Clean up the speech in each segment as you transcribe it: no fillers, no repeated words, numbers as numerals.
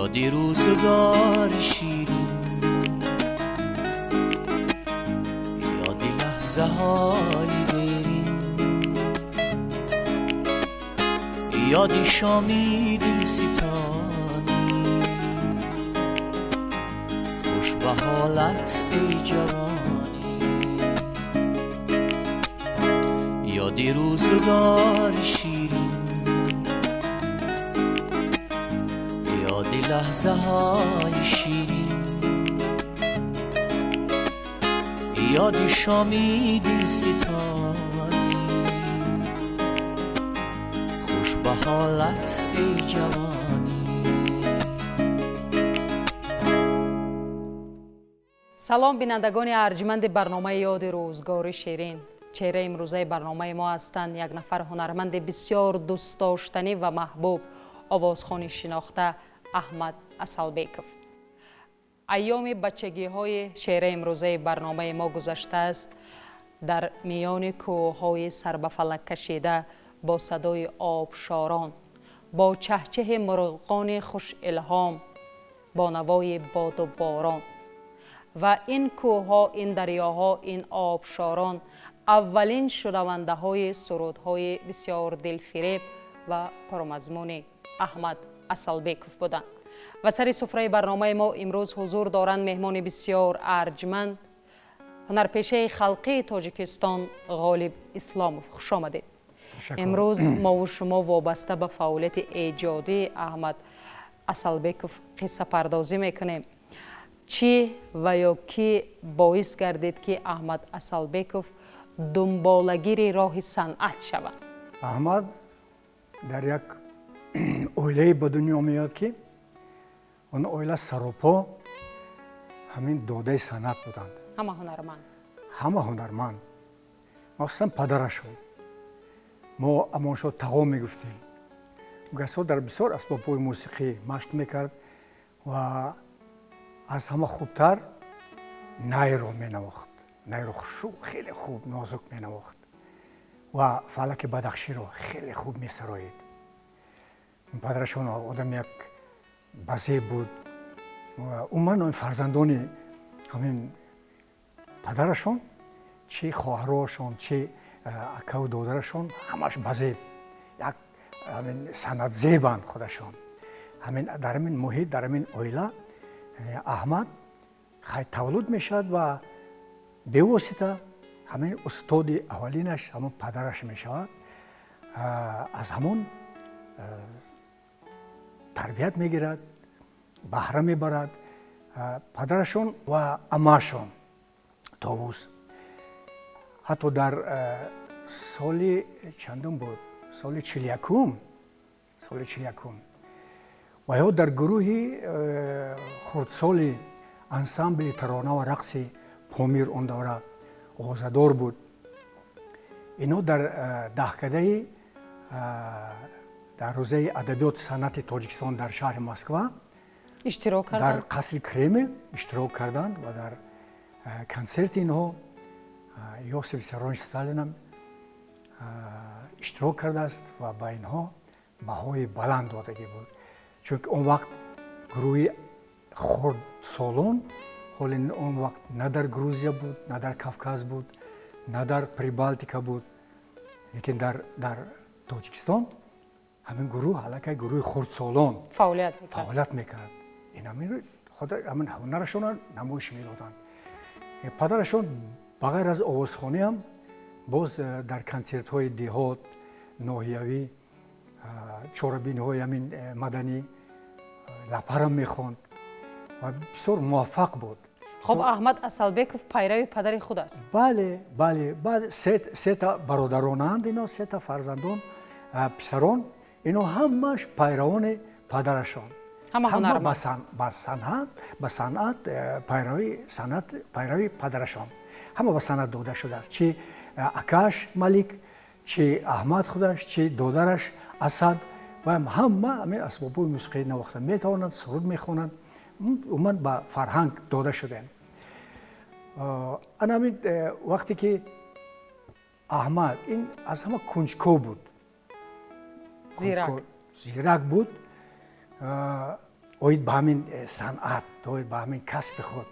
یادی روزگار شیرین، یادی لحظه های دیرین، یادی شامی دل ستانی، خوش به حالت ای جوانی. یادی روزگار شیرین، یادی لحظه های شیرین، یادی شامی دل ستانی، خوش به حالت ای جوانی. سلام بینندگان ارجمند برنامه یاد روزگاری شیرین. چهره امروزه برنامه ما هستند یک نفر هنرمند بسیار دوست داشتنی و محبوب، آوازخوانی شناخته احمد اسالبکов. ایام بچگی های چهره امروزه برنامه ما گذشته است در میان کوههای سر به فلک کشیده، با صدای آبشاران، با چهچه مرغان خوش الهام، با نوای باد و باران. و این کوهها، این دریاها، این آبشاران اولین شنونده های سرودهای بسیار دلفریب و پرمضمون احمد اسالبکov بودند. و سر سفره برنامه ما امروز حضور دارند مهمان بسیار ارجمند، هنرپیشه خلقی تاجیکستان غالب اسلامov. خوش آمدید. امروز ما و شما وابسته به فعالیت ایجادی احمد اسالبکov قصه پردازی میکنیم. چی و یا کی باعث گردید که احمد اسالبکov دنبالگیر راه صنعت شود؟ احمد در یک اویله به دنیا میاد که اون اویله سراپا همین دوده صنعت بودند. همه هنرمند مخصوصا پدرشون. ما امانشو تقام میگفتیم. گسو در بسیار اسباب‌های موسیقی مشق میکرد و از همه خوبتر نای رو مینواخت. نای رو خیلی خوب نازک مینواخت و فلک بدخشی رو خیلی خوب میسرایید. پدرشون آدم یک بزه بود و عموما فرزندان همین پدرشون، چه خواهراشون چه اکا و دادرشون، همش بزه، یک همین صنعت زیبند خودشون. همین در همین محیط، در همین اویله احمد خیلی تولد میشد و به واسطه همین استاد اولینش همون پدرش میشود. از همون تربیت میگیرد، بهره میبرد. پدرشون و اماشون طاووس حتی در سال چندم بود، سال 41 و یا در گروهی خردسال انسامبل ترانه و رقص پامیر اون دوره آوازه‌دار بود. اینا در دهکده در روزه ادبیات صنعت تاجیکستان در شهر مسکو اشتراک کردند. در قصر کرمل اشتراک کردند و در کنسرت اینها یوسف ویساریونوویچ استالین هم اشتراک کرده است و با اینها بهای بلند دادگی بود. چون اون وقت گروه خردسالان حالا اون وقت نه در گروزیا بود، نه در کافکاز بود، نه در پریبالتیکا بود، لیکن در تاجیکستان همین گروه حالا گروه خردسالان فعالیت میکرد. این همین خود همین هنرشون نمایش میدادند. پدرشون بغیر از آوازخوانی هم باز در کنسرت های دهات، ناحیوی، چهاربینی های همین مدنی لپرم میخوند و بسیار موفق بود. خب احمد اسالبکov پیرو پدر خود است. بله. بعد سه تا برادرانند، اینا سه تا فرزندان پسران، اینا همش پیروان پدرشان. همه با صنعت پیروی پدرشان. همه با صنعت داده شده است. چه اکاش ملک، چه احمد خودش، چه دادرش اسد و همه اسباب موسیقی نواخته میتوانند، سرود میخوانند. عموما با فرهنگ داده شدن. انا وقتی که احمد این از همه کنجکاو بود، زیرک بود، оид ба ҳамин санъат, оид ба ҳамин касби худ.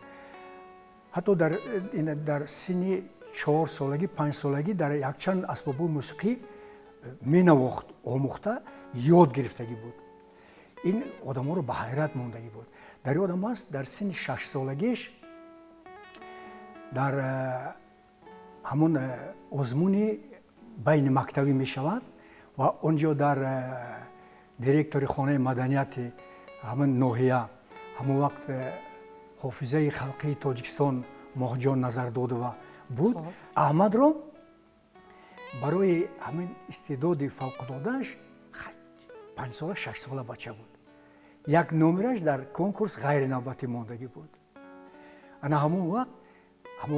ҳатто дар синни 4 солагӣ 5 солагӣ дар якчанд асбобҳои мусиқӣ менавохт, омӯхта ёд гирифтагӣ буд. ин одамҳоро ба ҳайрат мондагӣ буд. дар ёдам аст дар синни 6 солагиш дар ҳамон озмуни байни мактабӣ мешавад ва онҷо дар директори хонаи маданияти ҳамон ноҳия ҳамон вақт ҳофизаи халқии тоҷикистон моҳҷон назардодова буд. аҳмадро барои ҳамин истеъдоди фавқулодааш 5 сола 6 сола бача буд. як номераш дар конкурс ғайринавбатӣ мондагӣ буд. ана ҳамон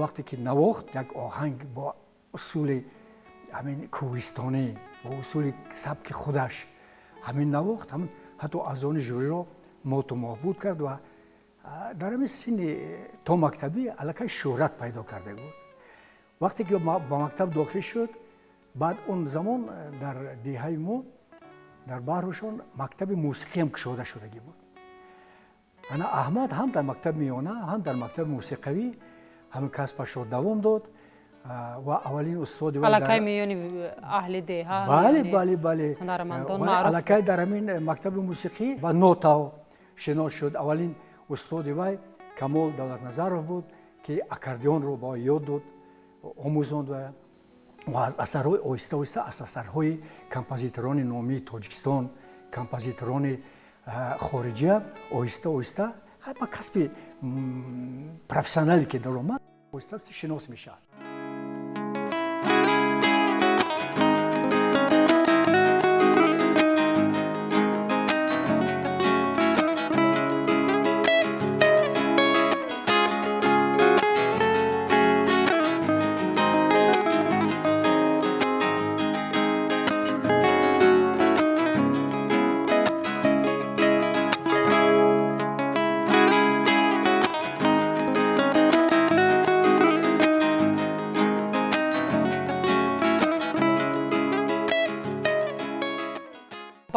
вақте ки навохт як оҳанг бо усули ҳамин кӯҳистонӣ, бо усули сабки худаш ҳамин навохт, ҳатто аъзони жюриро моту мобуд кард ва дар ҳамин синни то мактабӣ аллакай шӯҳрат пайдо карда буд. вақте ки ба мактаб дохил шуд, баъд он замон дар деҳаи мо дар баҳрушон мактаби мусиқиам кушода шудагӣ буд. ана аҳмад ҳам дар мактаби миёна, ҳам дар мактаби мусиқавӣ ҳамин касбашро давом дод ва аввалин устоди аллакай миёни аҳли деҳа, бале ҳунармандон маъруф аллакай дар ҳамин мактаби мусиқӣ ба нотав шинос шуд. аввалин устоди вай Камол Давлатназаров буд, ки аккордеонро ба ёд дод, омӯзонд ва аз асарҳои оҳиста оҳиста аз асарҳои композиторони номии Тоҷикистон, композиторони хориҷия оҳиста оҳиста ба касби профессионале ки даромад оҳиста шинос мешавад.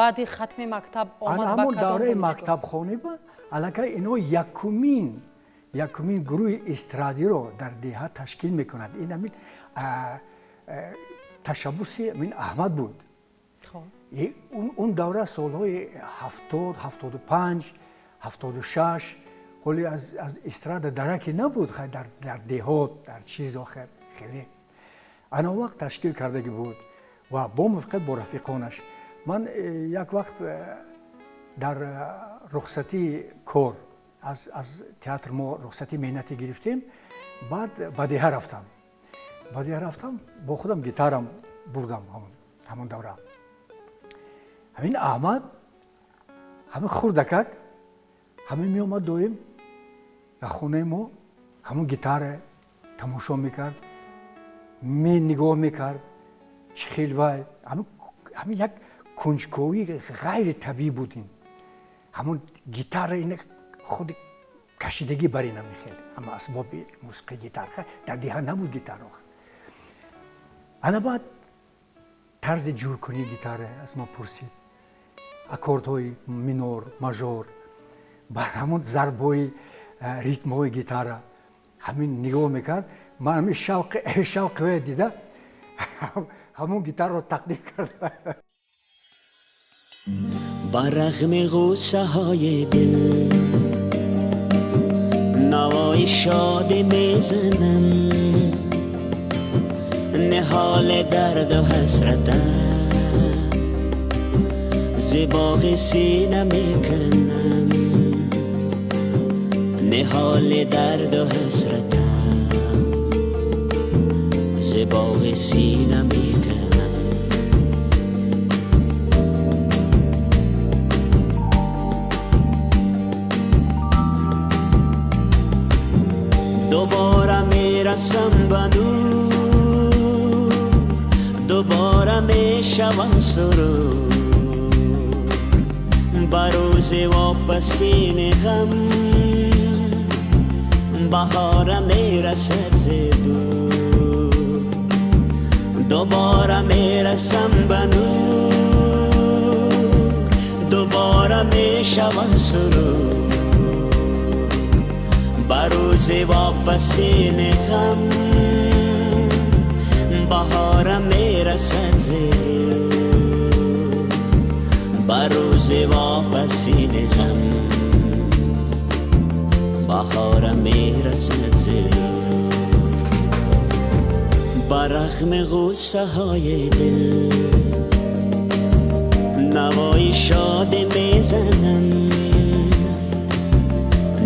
баъди хатми мактаб омад ба ҳамон кадом давраи донишгоҳ? мактабхонӣ ба аллакай инҳо якумин гурӯҳи эстрадиро дар деҳа ташкил мекунад. ин ҳамин ташаббуси ҳамин аҳмад буд. он давра солҳои 70, 75, 76 ҳоли аз эстрада дараке набуд дар деҳот, дар чиз охир хеле. ана вақт ташкил кардагӣ буд ва бо мувофиқат бо рафиқонаш. ман як вақт дар рухсати кор аз театр мо рухсати меҳнатӣ гирифтем, баъд ба деҳа рафтам, бо худам гитарам бурдам ҳамон давра. ҳамин аҳмад ҳамин хурдакак ҳамин меомад доим дар хонаи мо ҳамон гитара тамошо мекард, нигоҳ мекард, чӣ хел вай ҳамин як кунҷковии ғайри табиӣ буд. ин ҳамон гитара ин худи кашидагӣ бар ин мехел ҳама асбоби мусиқи гитар дар деҳа набуд гитара. ана баъд тарзи ҷӯркунии гитара аз ман пурсид, аккордҳои минор, мажор, ба ҳамон зарбҳои ритмҳои гитара ҳамин нигоҳ мекард. ман ҳамин шавқи вай дида ҳамон гитараро тақдим кардам. با رغم غصه های دل نوای شاد میزنم، نهال درد و حسرتم زباغ سینه میکنم، نهال درد و حسرتم زباغ سینه میکنم. دوباره میرسم به نور، دوباره میشوم سرور، به روز واپسین غم بهار میرسد ز دور. دوباره میرسم به نور، دوباره میشوم سرود بر روز واپسین غم بهارم میرسد زیر بر روز واپسین غم بهارم میرسد زیر بر رغم غصه های دل نوای شاد میزنم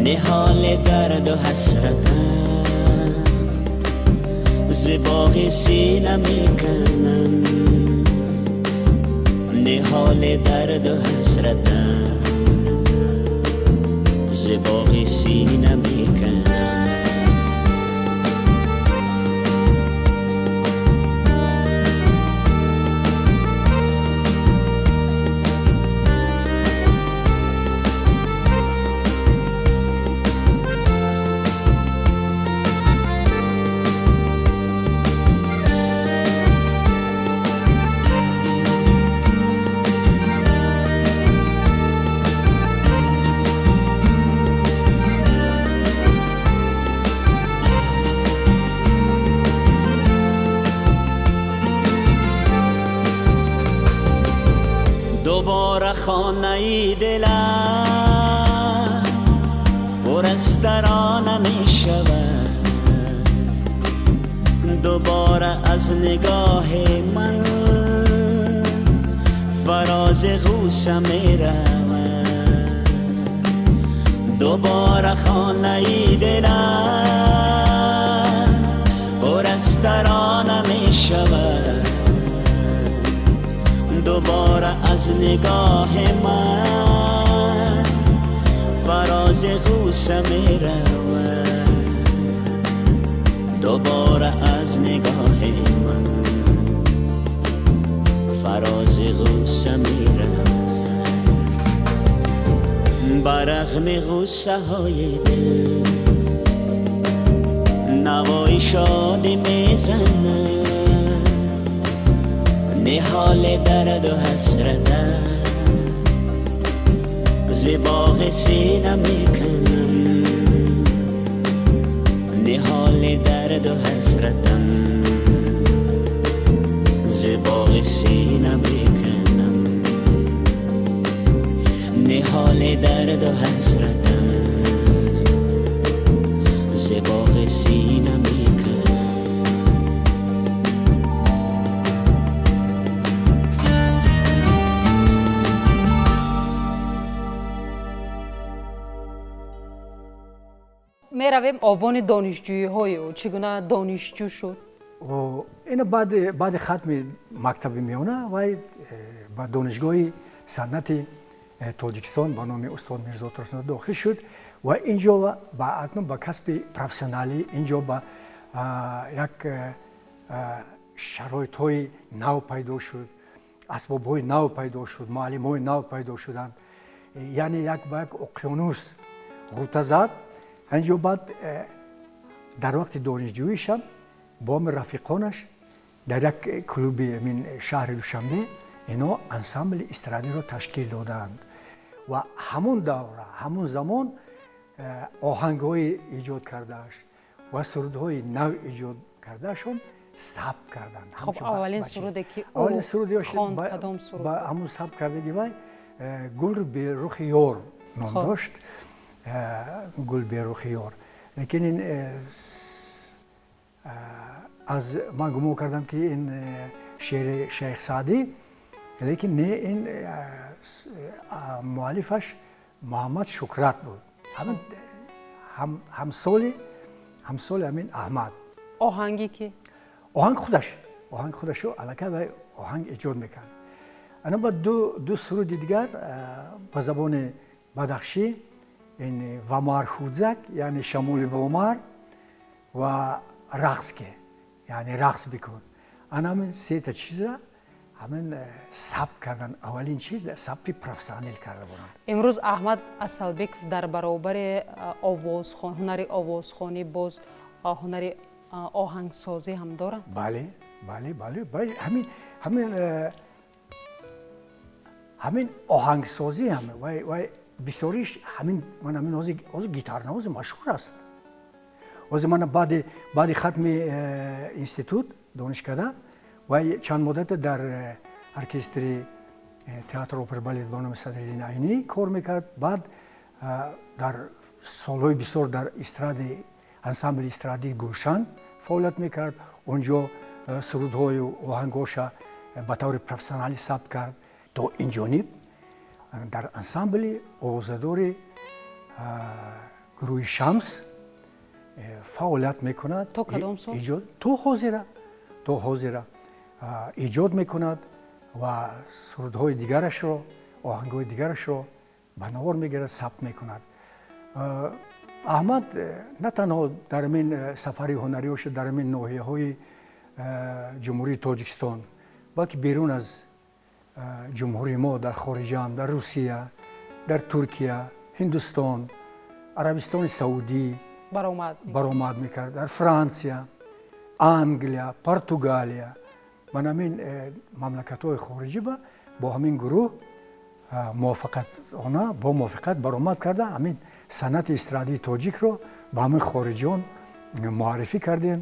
نهال درد و حسرتم زباغ سینه میکنم نهال درد و حسرتم زباغ سینه میکنم دوباره خانه دلم پر از ترانه می شود دوباره از نگاه من فراز غوصه می رود دوباره خانه دلم پر از ترانه می شود دوباره از نگاه من فراز غوصه می رود دوباره از نگاه من فراز غوصه می رود بر رغم غصه های دل نوای شاد می زنم نهال درد و حسرتم زباغ سینه میکنم نهال درد و حسرتم زباغ سینه میکنم نهال درد و حسرتم زباغ سینه میکنم میرویم آوان دانشجویی های او چگونه دانشجو شد؟ این بعد ختم مکتب میانه و با دانشگاه صنعت تاجیکستان با نام استاد میرزا ترسنو داخل شد و اینجا با کسب پروفسیونالی اینجا با یک شرایط های نو پیدا شد اسباب های نو پیدا شد معلم های نو پیدا شدن یعنی یک اقیانوس غوطه زد اینجا بعد در وقت دانشجوییشم با هم رفیقانش در یک کلوب من شهر دوشنبه اینا انسامبل استرادی رو تشکیل دادند و همون دوره همون زمان آهنگ‌های ایجاد کردهش و سرودهای نو ایجاد کردهشون ثبت کردند. خب اولین سرودی که او خواند کدام سرود؟ با همون ثبت کردگی وای گل به رخ یار نام داشت گل به رخ یار لیکن این از من گمان کردم که این شعر شیخ سعدی لیکن نه این مؤلفش محمد شکرت بود همسال همین احمد آهنگی که آهنگ خودش رو علاقه و آهنگ ایجاد میکرد انا با دو سرود دیگر به زبان بدخشی این ومار خوزک یعنی شمول ومار و رقص که یعنی رقص بکن انا همین سه تا چیز را همین ثبت کردن اولین چیز ثبت پروفسیونال کرده بودند. امروز احمد اسلبکوف در برابر آوازخوانی هنر آوازخوانی باز هنر آهنگسازی هم دارند. بله ҳамин оҳангсозӣ ҳам вай бисёриш ҳамин ман ҳамин ҳозир гитарнавози машҳур аст. ҳозир ман баъди хатми институт донишкада вай чанд муддате дар оркестри театр опера балет ба номи Садриддин Айнӣ кор мекард. Баъд дар солҳои бисёр дар ансамбли эстрадии Гулшан фаъолият мекард. онҷо сурудҳою оҳангҳоша ба таври профессионалӣ сабт кард. то инҷониб дар ансамбли овозадори гурӯҳи Шамс фаъолият мекунад. то кадом сол? то ҳозира эҷод мекунад ва сурудҳои дигарашро, оҳангҳои дигарашро ба навор мегирад, сабт мекунад. аҳмад на танҳо дар ҳамин сафари ҳунариёша дар ҳамин ноҳияҳои ҷумҳурии Тоҷикистон, балки берун аз ҷумҳурии мо дар хориҷам, дар Русия, дар Туркия, Ҳиндустон, Арабистони Саудӣ баромад мекард, дар Франсия, Англия, Португалия. ман ҳамин мамлакатҳои хориҷӣ бо ҳамин гурӯҳ бо мувофиқат баромад карда ҳамин санъати эстрадии тоҷикро ба ҳамин хориҷиён муаррифӣ кардем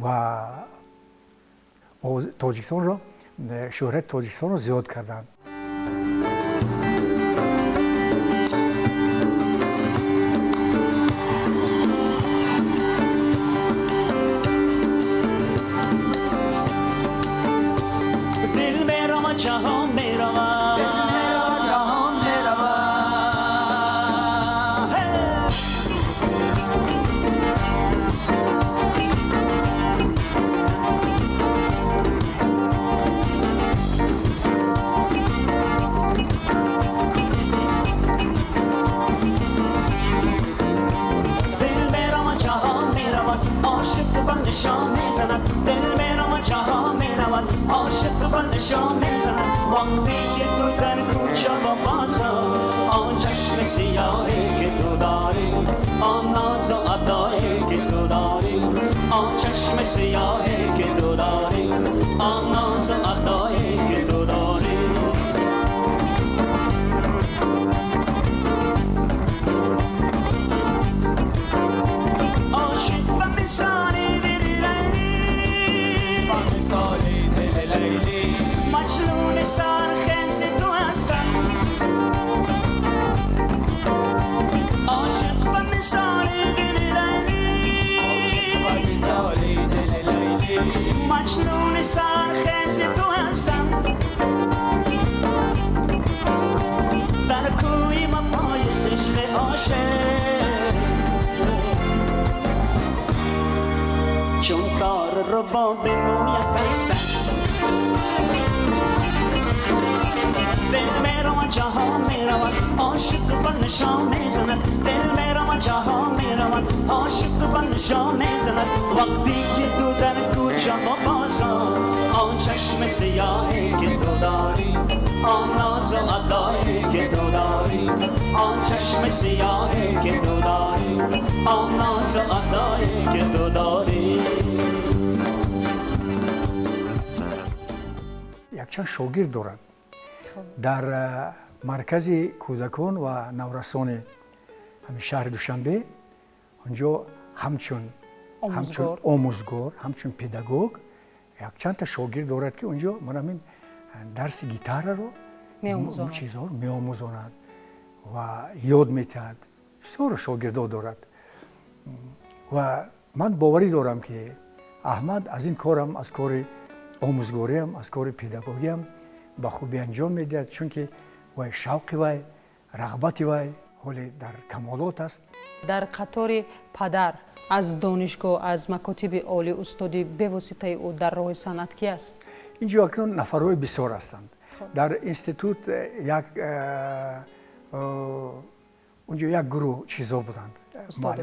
ва тоҷикистонро шӯҳрати тоҷикистонро зиёд карданд. якчанд шогирд дорад дар маркази кӯдакон ва наврасони ҳамин шаҳри Душанбе. онҷо ҳамчун омӯзгор, ҳамчун педагог якчандта шогирд дорад ки онҷо ман ҳамин дарси гитараро меомӯзонад ва ёд метиҳад. бисёр шогирдо дорад ва ман боварӣ дорам ки аҳмад аз ин корам, аз кори омӯзгориам, аз кори педагогиям ба хубӣ анҷом медиҳад, чунки вай шавқи вай, рағбати вай ҳоле дар камолот аст. дар қатори падар аз донишгоҳ, аз макотиби олӣ устодӣ бевоситаи ӯ дар роҳи санъат ки аст? инҷо акнун нафарҳои бисёр ҳастанд. дар институт онҷо як гурӯҳ чизо буданд,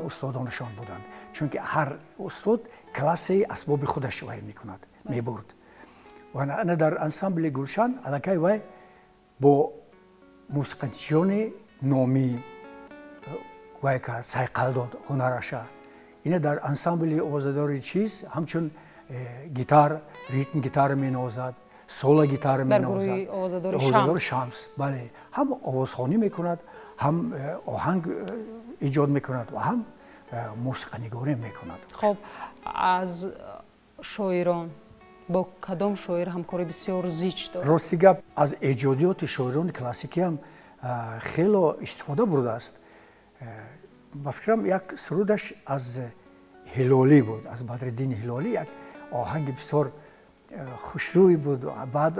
устодонашон буданд, чунки ҳар устод классаи асбоби худаш вай мекунад, мебурд. ва ана дар ансамбли Гулшан аллакай вай бо мусиқачиёни номӣ вай кард, сайқал дод ҳунараша. ина дар ансамбли овозадори чиз ҳамчун гитар, ритм гитара менозад, соло гитара менавозад. در گروه آوازدار شمس. بله، هم آوازخوانی میکند، هم آهنگ ایجاد میکند و هم موسیقی‌نگاری میکند. خب از شاعران با کدام شاعر همکاری بسیار زیچ دارد؟ راستی گپ از ایجادیات شاعران کلاسیکی هم خیلی استفاده برده است. با فکرم یک سرودش از هلالی بود، از بدرالدین هلالی، یک آهنگ بسیار خوشروی بود. بعد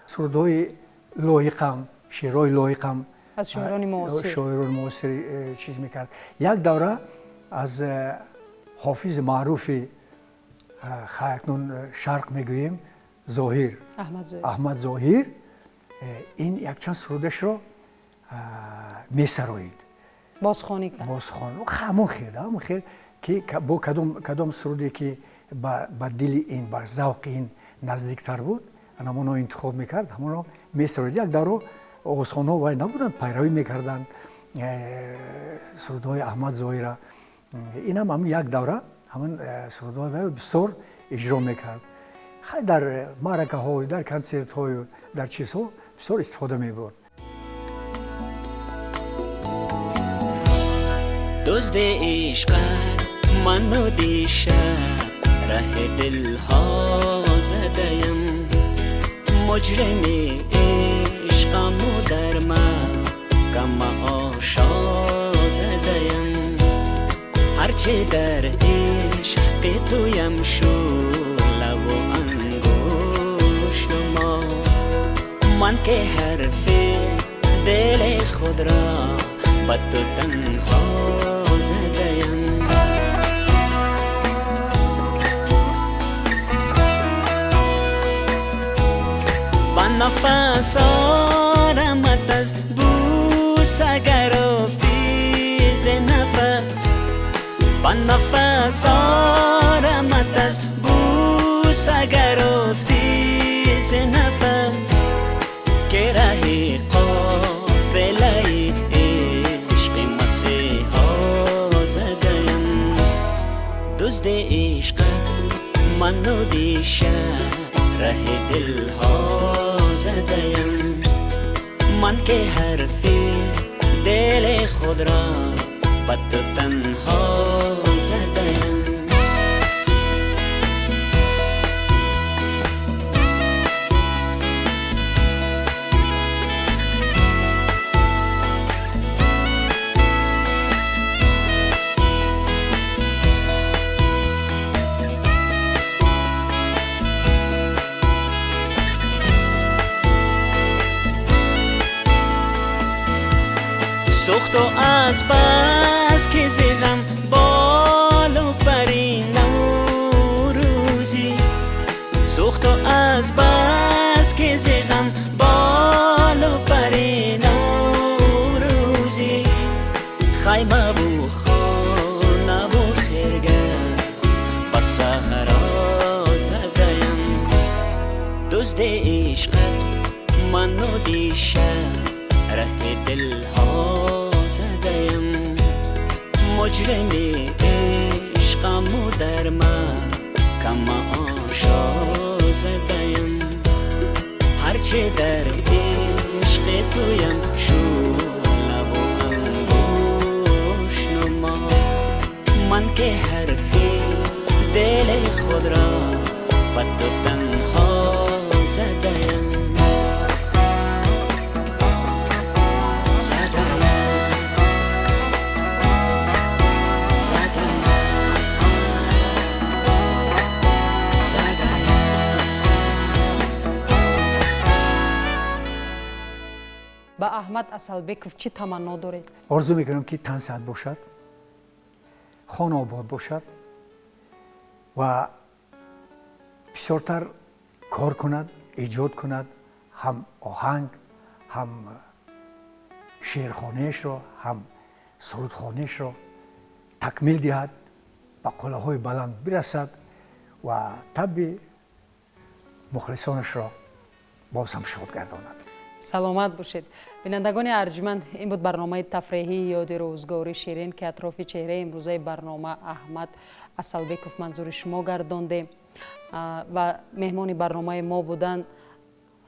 سرودهای لایقم، شعرهای لایقم از شاعران معاصر چیز میکرد. یک دوره از حافظ معروف اکنون شرق میگوییم ظاهر، احمد ظاهر، این یک چند سرودش رو میسرایید، بازخوانی کرد. همون خیلی که با کدام سرودی که با دل این، با ذوق این نزدیکتر بود، همون رو انتخاب میکرد، همون رو میسرایید. یک دوره آوازخوان‌ها وای نبودن، پیروی میکردن سرودهای احمد ظاهر. این هم یک دوره همون سرودهای بسیار اجرا میکرد. خیلی در معرکه های، در کنسرت های، در چیزها بسیار استفاده میبرد. دزد عشقت منو دیشب ره دل ها زدیم، مجرم عشقمو در محکم آشا زدیم. هرچه در عشق تویم شعله و انگشت ما، من که حرف دل خود را با تو تنها زدیم. با نفس آرامت از بوسه گرفتی ز نفس، با نفس آرامت از بوسه گرفتی ز نفس، که ره قافله عشق مسیحا زدیم. دزد عشقت منو دیشب ره دل ها زدیم، من که حرف دل خود را با تو تنها زدیم. سوخت و از بس که زغم بالو پری نوروزی، سوخت و از بس که زغم بالو پری نوروزی، خیمه بو خانه بو خیرگر با صحرا زدیم. دزد عشقت منو دیشب ره دل ها زدیم، مجرم عشقمو در محکم آشا زدیم. هرچه در عشق تویم شعله و انگشت نما، من که حرف دل خود را با تو تنها زدیم. با احمد اسلبکов چی تمنا دارید؟ آرزو میکنم که تن سعد باشد، خانه آباد باشد و بسیارتر کار کند، ایجاد کند، هم آهنگ، هم شعرخوانیش را، هم سرودخوانیش را تکمیل دهد، به قله‌های بلند برسد و طبع مخلصانش را باز هم شاد گرداند. سلامت باشید. بینندگان ارجمند، این بود برنامه تفریحی یاد روزگاری شیرین که اطراف چهره امروزه برنامه احمد اسلبکov منظور شما گردانده و مهمان برنامه ما بودند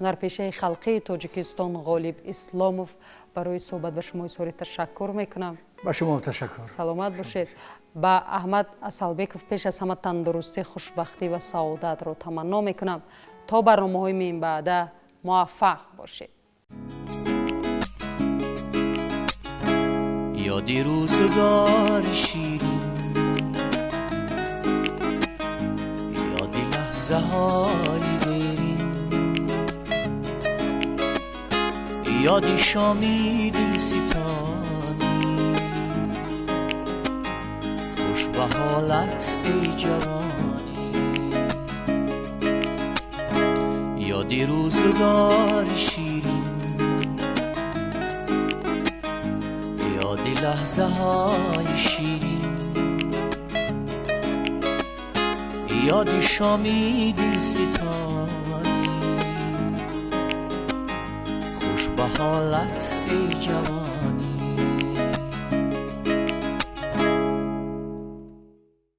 هنرپیشه خلقی تاجیکستان غالب اسلاموف برای صحبت به شما اظهار تشکر میکنم. با شما تشکر. سلامت باشید. با احمد اسالبکов پیش از همه تندرستی، خوشبختی و سعادت رو تمنا میکنم. تا برنامه‌های این بعد موفق باشید. یادی روزگار شیرین، یادی لحظه های دیرین، یادی شامی دل ستانی، خوش به حالت ای جوانی. یادی روزگار شیرین، یادی لحظه های شیرین، یادی شامی دل ستانی، خوش به حالت ای جوانی.